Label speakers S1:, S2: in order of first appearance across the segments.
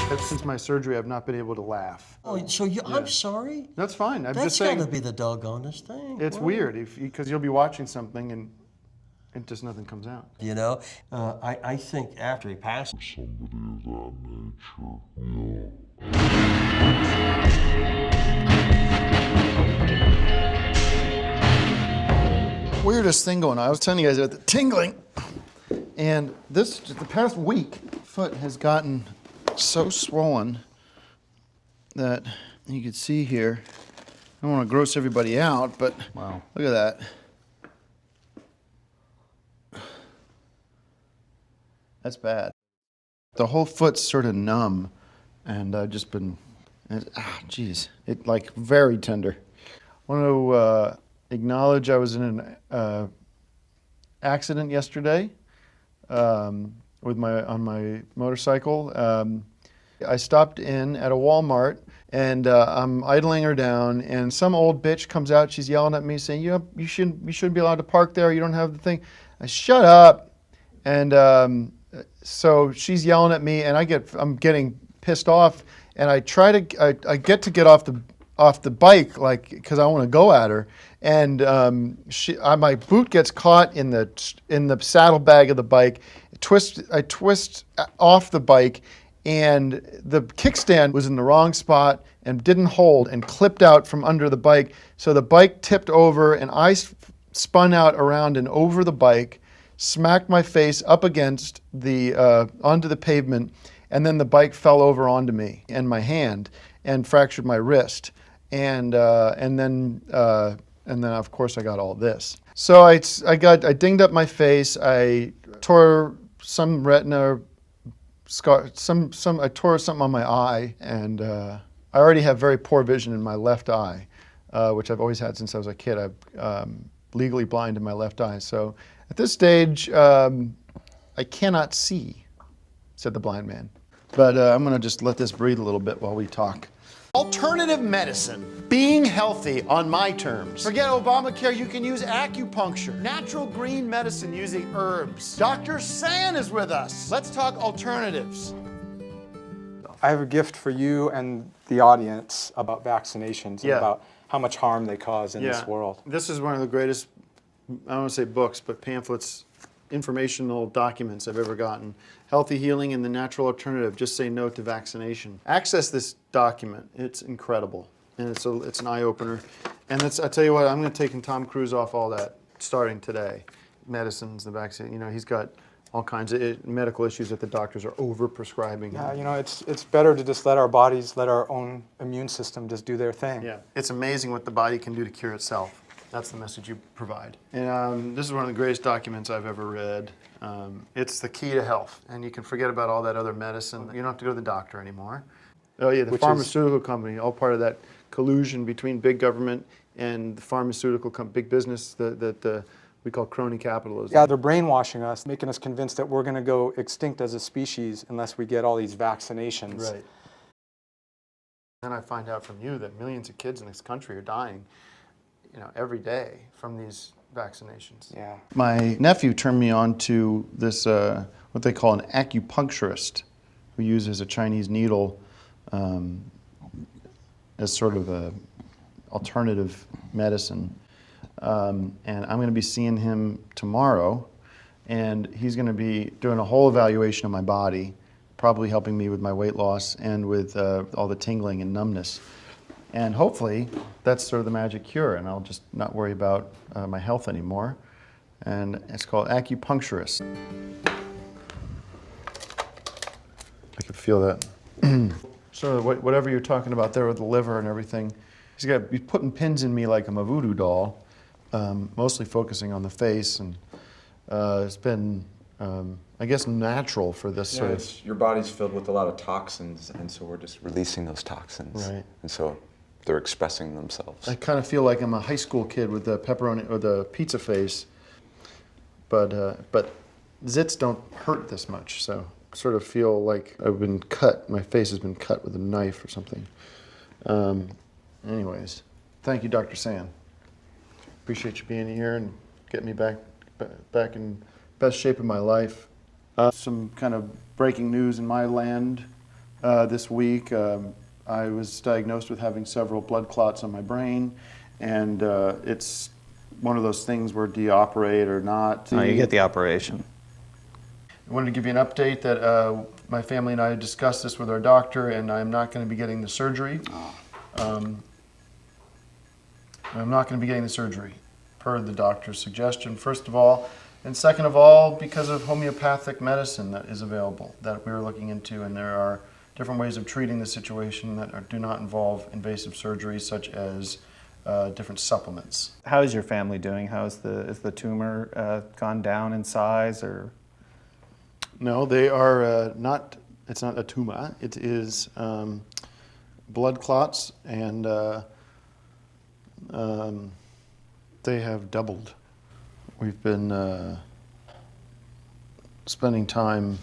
S1: Since my surgery, I've not been able to laugh.
S2: Oh, so I'm sorry?
S1: That's fine. I'm
S2: That's
S1: just saying.
S2: got to be the doggonest thing.
S1: It's
S2: Wow.
S1: weird because you'll be watching something and just nothing comes out.
S2: You know, I think after he passed,
S1: Weirdest thing going on. I was telling you guys about the tingling, and the past week, foot has gotten so swollen that you can see here. I don't want to gross everybody out, but wow, look at that. That's bad. The whole foot's sort of numb, and I've just been, geez, it like very tender. I want to acknowledge I was in an accident yesterday on my motorcycle. I stopped in at a Walmart and I'm idling her down, and some old bitch comes out. She's yelling at me, saying, "You shouldn't be allowed to park there. You don't have the thing." I shut up, and so she's yelling at me, and I'm getting pissed off, and I get to get off the bike, like, because I want to go at her, and my boot gets caught in the saddlebag of the bike. I twist off the bike, and the kickstand was in the wrong spot and didn't hold and clipped out from under the bike. So the bike tipped over, and I spun out around and over the bike, smacked my face up against onto the pavement, and then the bike fell over onto me and my hand and fractured my wrist. And then of course I got all this. So I dinged up my face. I tore some retina scar. I tore something on my eye, and I already have very poor vision in my left eye, which I've always had since I was a kid. I'm legally blind in my left eye. So at this stage, I cannot see, said the blind man. But I'm going to just let this breathe a little bit while we talk. Alternative medicine, being healthy on my terms. Forget Obamacare, you can use acupuncture. Natural green medicine using herbs. Dr. San is with us. Let's talk alternatives.
S3: I have a gift for you and the audience about vaccinations and about how much harm they cause in this world.
S1: This is one of the greatest, I don't want to say books, but pamphlets, informational documents I've ever gotten. Healthy Healing and the Natural Alternative, Just Say No to Vaccination. Access this document. It's incredible, and it's an eye-opener. And I tell you what, I'm going to take Tom Cruise off all that starting today. Medicines, the vaccine, he's got all kinds of medical issues that the doctors are over-prescribing.
S3: Yeah, it's better to just let our bodies, let our own immune system just do their thing.
S1: Yeah, it's amazing what the body can do to cure itself. That's the message you provide. And this is one of the greatest documents I've ever read. It's the key to health, and you can forget about all that other medicine. You don't have to go to the doctor anymore. Oh yeah, the pharmaceutical company, all part of that collusion between big government and the pharmaceutical big business that we call crony capitalism.
S3: Yeah, they're brainwashing us, making us convinced that we're going to go extinct as a species unless we get all these vaccinations.
S1: Right. Then I find out from you that millions of kids in this country are dying, every day from these vaccinations.
S3: Yeah.
S1: My nephew turned me on to this, what they call an acupuncturist, who uses a Chinese needle as sort of a alternative medicine. And I'm going to be seeing him tomorrow, and he's going to be doing a whole evaluation of my body, probably helping me with my weight loss and with all the tingling and numbness. And hopefully that's sort of the magic cure, and I'll just not worry about my health anymore. And it's called acupuncturist. I can feel that. Sort of whatever you're talking about there with the liver and everything. He's putting pins in me like I'm a voodoo doll, mostly focusing on the face, and it's been, I guess, natural for this sort of...
S4: Your body's filled with a lot of toxins, and so we're just releasing those toxins.
S1: Right.
S4: And so they're expressing themselves.
S1: I kind of feel like I'm a high school kid with the pepperoni or the pizza face, but zits don't hurt this much, so I sort of feel like I've been cut. My face has been cut with a knife or something. Anyways, thank you, Dr. San. Appreciate you being here and getting me back in best shape of my life. Some kind of breaking news in my land. this week. I was diagnosed with having several blood clots on my brain, and it's one of those things where do you operate or not?
S5: No, you get the operation.
S1: I wanted to give you an update that my family and I discussed this with our doctor, and I'm not going to be getting the surgery. I'm not going to be getting the surgery, per the doctor's suggestion, first of all. And second of all, because of homeopathic medicine that is available that we are looking into, and there are different ways of treating the situation that do not involve invasive surgery, such as different supplements.
S5: How is your family doing? Is the tumor gone down in size, or?
S1: No, they are not. It's not a tumor. It is blood clots, and they have doubled. We've been spending time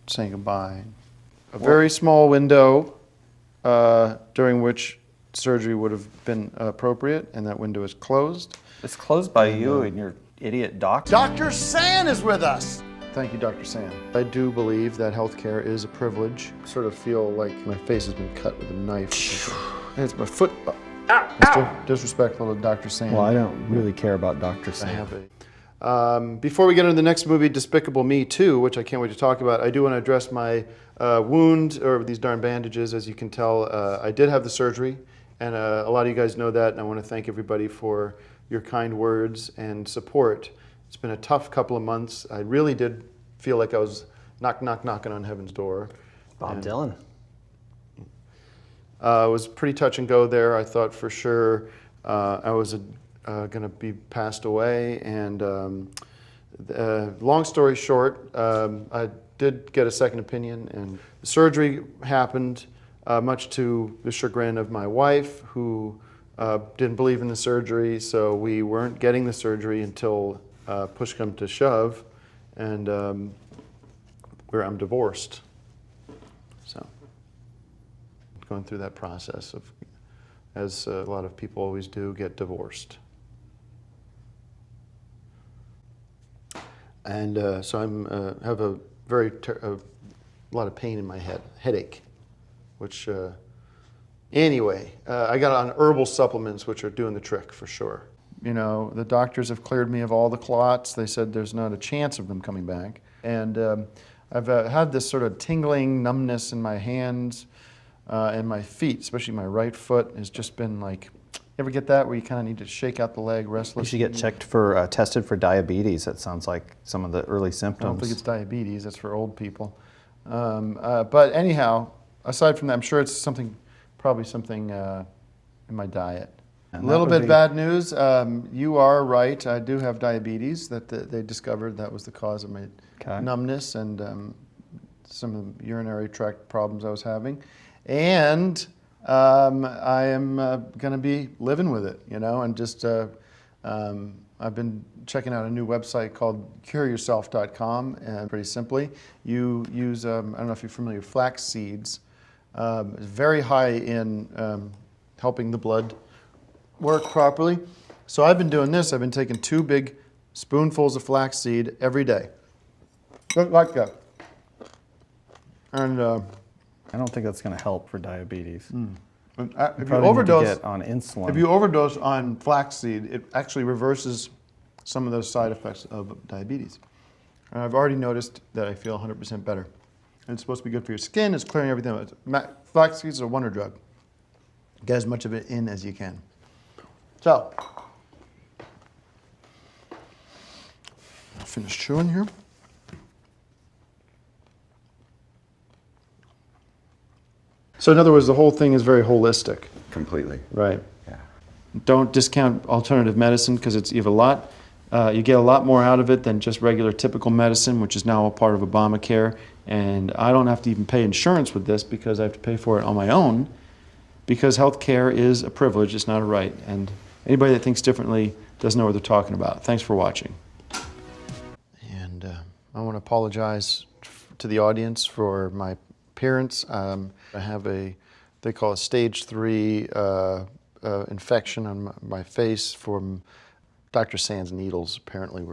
S1: saying goodbye. A very small window during which surgery would have been appropriate, and that window is closed.
S5: It's closed by you and your idiot doctor.
S1: Dr. San is with us! Thank you, Dr. San. I do believe that healthcare is a privilege. I sort of feel like my face has been cut with a knife. It's my foot. Mr. Disrespectful to Dr. San.
S5: Well, I don't really care about Dr.
S1: I
S5: Sam.
S1: have a. Before we get into the next movie, Despicable Me 2, which I can't wait to talk about, I do want to address my wound, or these darn bandages. As you can tell, I did have the surgery, and a lot of you guys know that, and I want to thank everybody for your kind words and support. It's been a tough couple of months. I really did feel like I was knocking on heaven's door.
S5: Bob Dylan.
S1: It was pretty touch and go there. I thought for sure I was going to be passed away. And long story short, I did get a second opinion, and the surgery happened much to the chagrin of my wife, who didn't believe in the surgery. So we weren't getting the surgery until push come to shove, and I'm divorced. So going through that process of, as a lot of people always do, get divorced. And so I'm have a lot of pain in my head, headache, which anyway, I got on herbal supplements, which are doing the trick for sure. You know, the doctors have cleared me of all the clots. They said there's not a chance of them coming back. And I've had this sort of tingling numbness in my hands and my feet, especially my right foot, has just been like, you ever get that where you kind of need to shake out the leg, restless?
S5: You should get checked for, tested for diabetes. That sounds like some of the early symptoms.
S1: I don't think it's diabetes, that's for old people. But anyhow, aside from that, I'm sure it's probably something in my diet. A little bit bad news. You are right. I do have diabetes. That they discovered that was the cause of my numbness and some of the urinary tract problems I was having. And I am going to be living with it, you know, and just I've been checking out a new website called cureyourself.com, and pretty simply, you use, I don't know if you're familiar with flax seeds. It's very high in helping the blood work properly. So I've been doing this. I've been taking 2 big spoonfuls of flaxseed every day. Just like that. And
S5: I don't think that's going to help for diabetes.
S1: if you overdose
S5: get on insulin.
S1: If you overdose on flaxseed, it actually reverses some of those side effects of diabetes. And I've already noticed that I feel 100% better. And it's supposed to be good for your skin. It's clearing everything out. Flaxseed is a wonder drug. Get as much of it in as you can. So, I'll finish chewing here. So in other words, the whole thing is very holistic.
S4: Completely.
S1: Right.
S4: Yeah.
S1: Don't discount alternative medicine because you get a lot more out of it than just regular typical medicine, which is now a part of Obamacare. And I don't have to even pay insurance with this because I have to pay for it on my own, because health care is a privilege, it's not a right. And anybody that thinks differently doesn't know what they're talking about. Thanks for watching. And I want to apologize to the audience for my appearance. I have they call it stage 3 infection on my face from Dr. San's needles. Apparently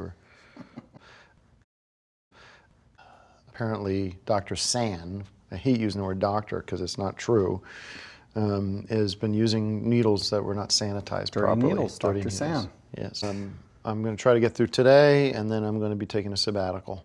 S1: Apparently, Dr. San, I hate using the word doctor because it's not true, has been using needles that were not sanitized
S5: Dirty
S1: properly.
S5: needles, Dr. San.
S1: Yes. I'm going to try to get through today, and then I'm going to be taking a sabbatical.